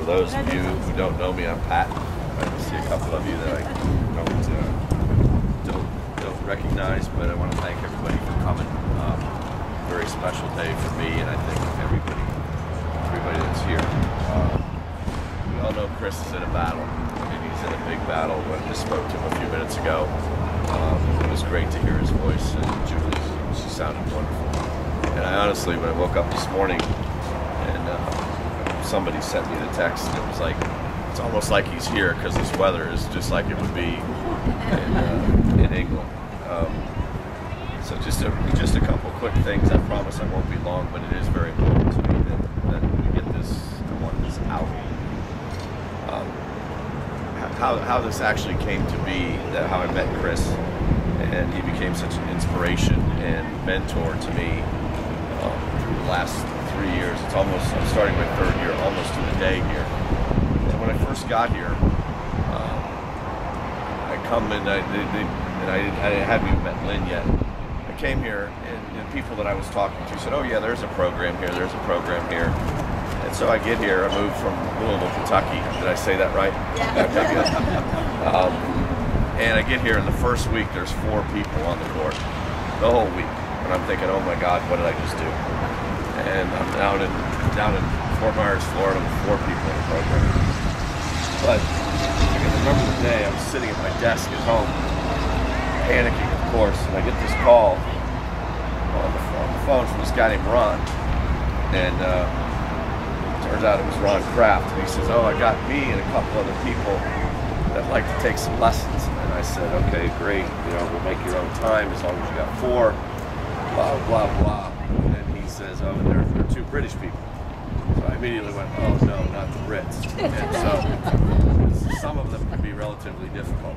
those of you who don't know me, I'm Pat. I see a couple of you that I don't recognize, but I want to thank everybody for coming. Very special day for me, and I think everybody that's here. We all know Chris is in a battle, and he's in a big battle. I just spoke to him a few minutes ago. It was great to hear his voice, and Julie, she sounded wonderful. And I honestly, when I woke up this morning, and somebody sent me the text, and it was like, it's almost like he's here because this weather is just like it would be in England. So just a couple quick things. I promise I won't be long, but it is very important to me that we get this. I want this out. How this actually came to be, how I met Chris, and he became such an inspiration and mentor to me through the last 3 years. I'm starting my third year, almost to the day here. And when I first got here, I come and I hadn't even met Lynn yet. I came here, and the people that I was talking to said, "Oh yeah, there's a program here. There's a program here." And so I get here. I moved from Louisville, Kentucky. Did I say that right? Yeah. Okay, good. And I get here, and the first week there's 4 people on the court, the whole week. And I'm thinking, "Oh my God, what did I just do?" And I'm down in Fort Myers, Florida, with 4 people in the program. But I can remember the day I was sitting at my desk at home, panicking, of course, and I get this call on the phone from this guy named Ron, and turns out it was Ron Kraft, and he says, "Oh, I got me and a couple other people that like to take some lessons." And I said, "Okay, great, we'll make your own time as long as you got 4, blah, blah, blah." And then he says, "Oh, and there are 2 British people." So I immediately went, "Oh no, not the Brits." And so some of them can be relatively difficult,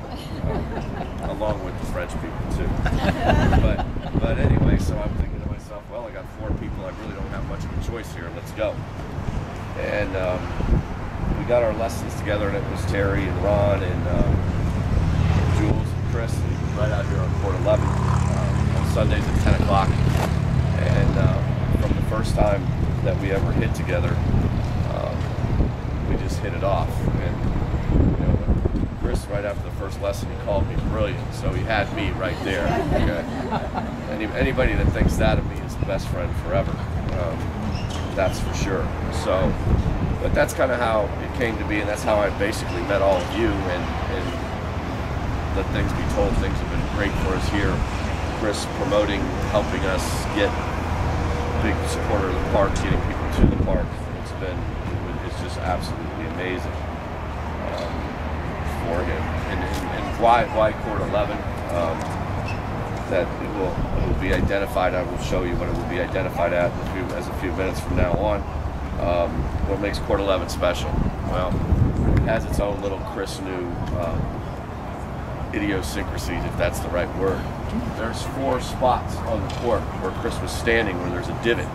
along with the French people too. But anyway, so I'm thinking to myself, well, I got 4 people, I really don't have much of a choice here, let's go. And we got our lessons together, and it was Terry and Ron and Jules and Chris, right out here on Court 11 on Sundays at 10 o'clock. And from the first time that we ever hit together, we just hit it off. And Chris, right after the first lesson, he called me brilliant, so he had me right there. Okay? Anybody that thinks that of me is the best friend forever. That's for sure. So, but that's kind of how it came to be, and that's how I basically met all of you, and let things be told, things have been great for us here. Chris promoting, helping us get big supporter of the park, getting people to the park. It's just absolutely amazing for him. And why Court 11? That it will be identified. I will show you what it will be identified at as a few minutes from now on. What makes Court 11 special? Well, it has its own little Chris New idiosyncrasies, if that's the right word. There's 4 spots on the court where Chris was standing where there's a divot,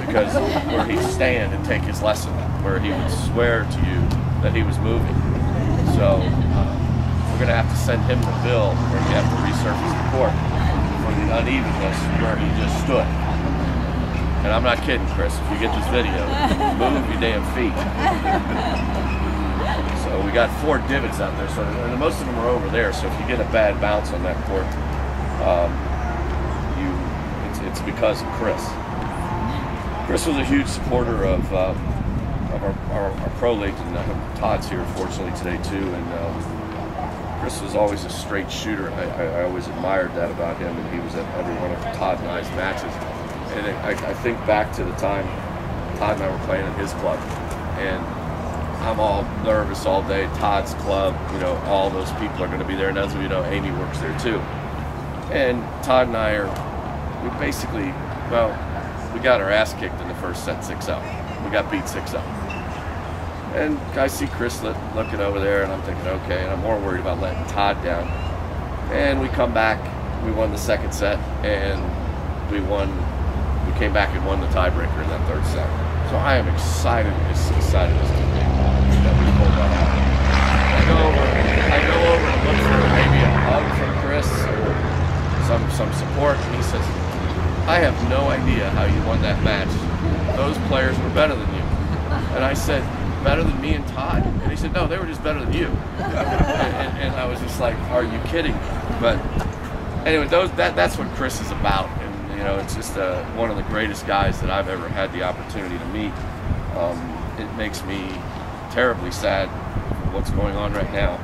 because where he'd stand and take his lesson, where he would swear to you that he was moving. So we're going to have to send him the bill where we have to resurface the court for the unevenness where he just stood. And I'm not kidding, Chris. If you get this video, move your damn feet. So we got 4 divots out there, so and most of them are over there. So if you get a bad bounce on that court, it's because of Chris. Chris was a huge supporter of our pro leagues, and Todd's here fortunately today too. And Chris was always a straight shooter. I always admired that about him, and he was at every one of Todd and I's matches. And I think back to the time Todd and I were playing in his club, and I'm all nervous all day. Todd's club, all those people are going to be there, and as you know, Amy works there too. And Todd and I we basically, we got our ass kicked in the first set 6-0. We got beat 6-0. And I see Chris looking over there, and I'm thinking, okay, and I'm more worried about letting Todd down. And we come back, we won the second set, and we came back and won the tiebreaker in that third set. So I am excited as can be that we pulled that out. I go over and look for maybe a hug from Chris, some support, and he says, "I have no idea how you won that match. Those players were better than you." And I said, better than me and Todd? And he said, no, they were just better than you. And I was just like, are you kidding? But anyway, that's what Chris is about. And, you know, it's just one of the greatest guys that I've ever had the opportunity to meet. It makes me terribly sad for what's going on right now.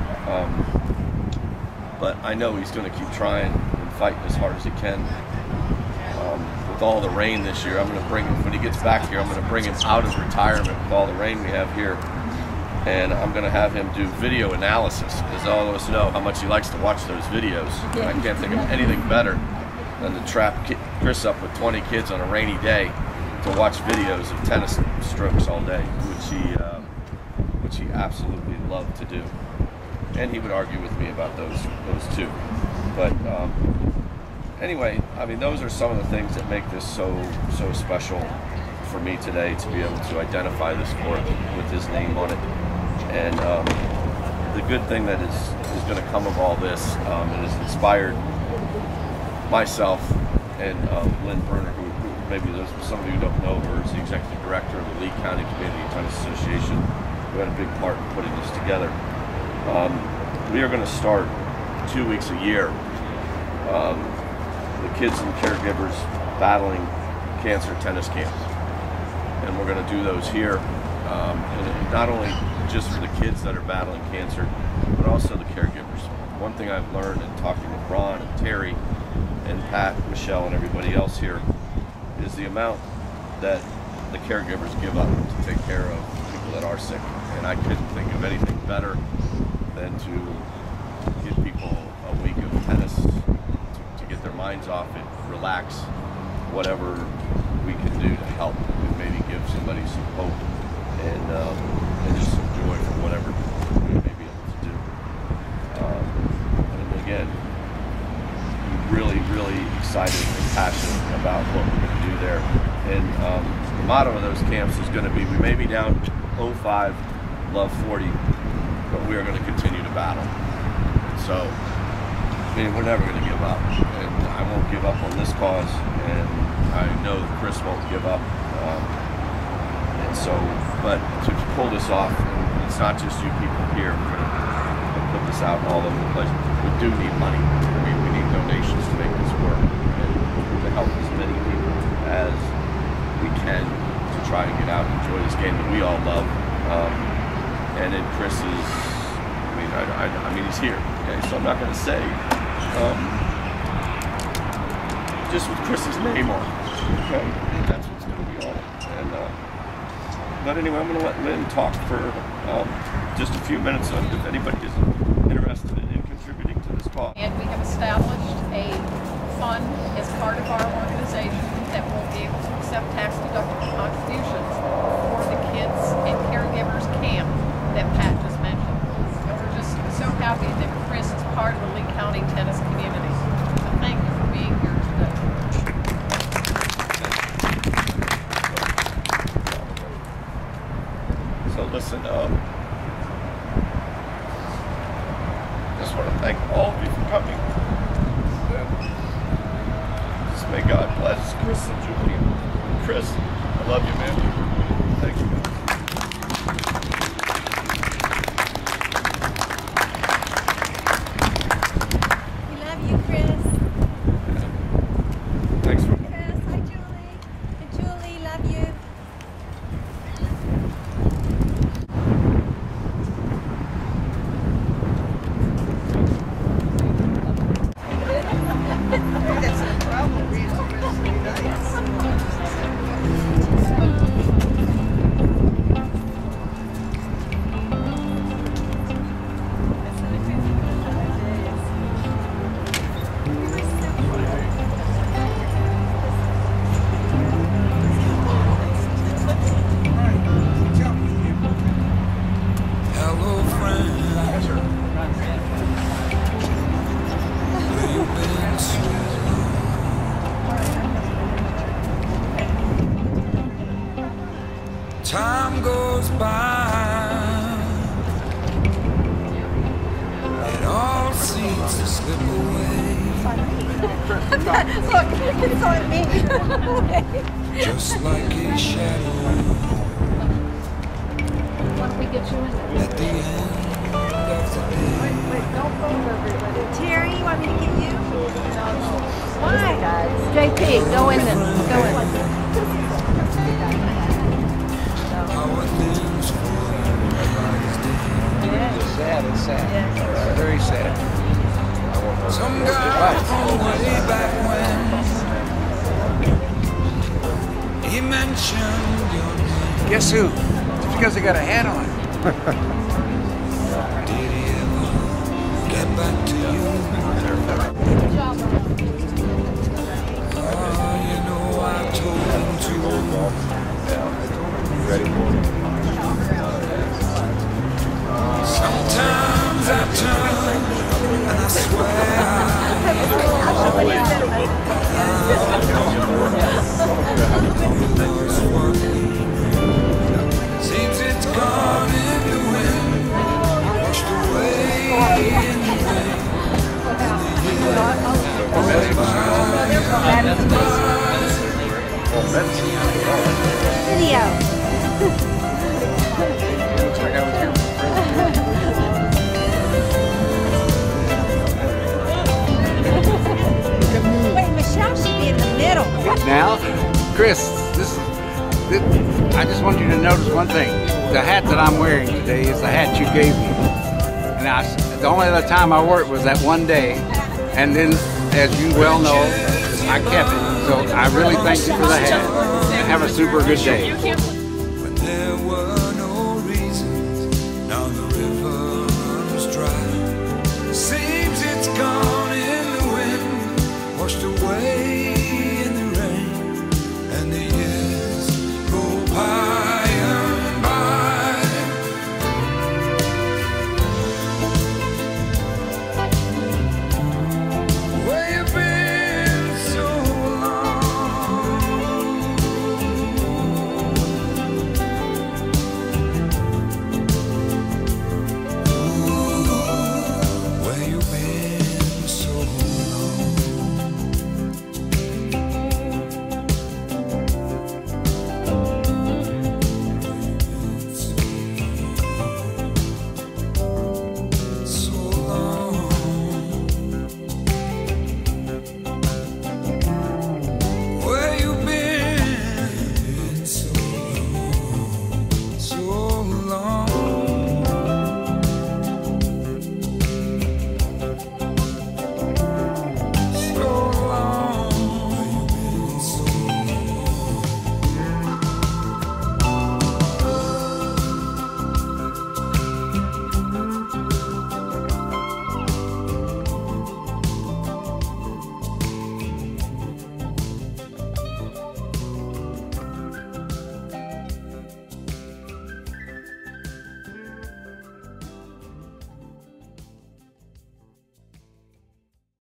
But I know he's going to keep trying and fighting as hard as he can. With all the rain this year, I'm going to bring him, when he gets back here, I'm going to bring him out of retirement with all the rain we have here. And I'm going to have him do video analysis, because all of us know how much he likes to watch those videos. And I can't think of anything better than to trap Chris up with 20 kids on a rainy day to watch videos of tennis strokes all day, which he absolutely loved to do. And he would argue with me about those too. But anyway, I mean, those are some of the things that make this so special for me today, to be able to identify this sport with his name on it. And the good thing that is going to come of all this, it has inspired myself and Lynn Berner, who maybe some of you don't know her, is the executive director of the Lee County Community Tennis Association, who had a big part in putting this together. We are going to start 2 weeks a year, the kids and caregivers battling cancer tennis camps. And we're going to do those here, and not only just for the kids that are battling cancer, but also the caregivers. One thing I've learned in talking with Ron and Terry and Pat, Michelle, and everybody else here is the amount that the caregivers give up to take care of people that are sick. And I couldn't think of anything better than to give people a week of tennis to get their minds off it, relax, whatever we can do to help and maybe give somebody some hope and just some joy from whatever we may be able to do. And again, really, really excited and passionate about what we're going to do there. And the motto of those camps is going to be, we may be down 0-5, love 40, but we are going to continue to battle. And so, I mean, we're never going to give up. And I won't give up on this cause, and I know that Chris won't give up. And so, but to pull this off, and it's not just you people here, we're going to put this out all over the place. We do need money. I mean, we need donations to make this work, and to help as many people as we can to try and get out and enjoy this game that we all love. And then Chris is, I mean, he's here, okay? So I'm not going to say, just with Chris's name on it, okay? And that's what's going to be on it. And, but anyway, I'm going to let Lynn talk for just a few minutes on if anybody is interested in contributing to this cause. And we have established a fund as part of our organization that will be able to accept tax-deductible contributions for the kids and caregivers camp that Pat just mentioned. And we're just so happy that Chris is part of the Lee County tennis community. So thank you for being here today. So listen, just want to thank all of you for coming. Just may God bless Chris and Julian. Chris, I love you, man. Thank you. Time goes by, it all seems to slip away. Look, it's on me. Just like a shadow. don't we get you in there? At the end of the day. Wait, don't phone everybody. Terry, you want me to get you? Why? JP, go in there. Go in. Our things for everybody's day. It's sad, it's sad. It's very sad. Some guy from way back when he mentioned your name. Guess who? Just because they got a hat on. Did he ever get back to you? Good job. Oh, you know I told him to. Sometimes I turn and I swear seems it's gone in the wind, washed away in the rain. Video. Looks like I was here for free. Wait, Michelle should be in the middle. Now, Chris, I just want you to notice one thing. The hat that I'm wearing today is the hat you gave me. And the only other time I wore it was that one day. And then, as you well know, I kept it. So I really thank you for the hat. And have a super good day. When there was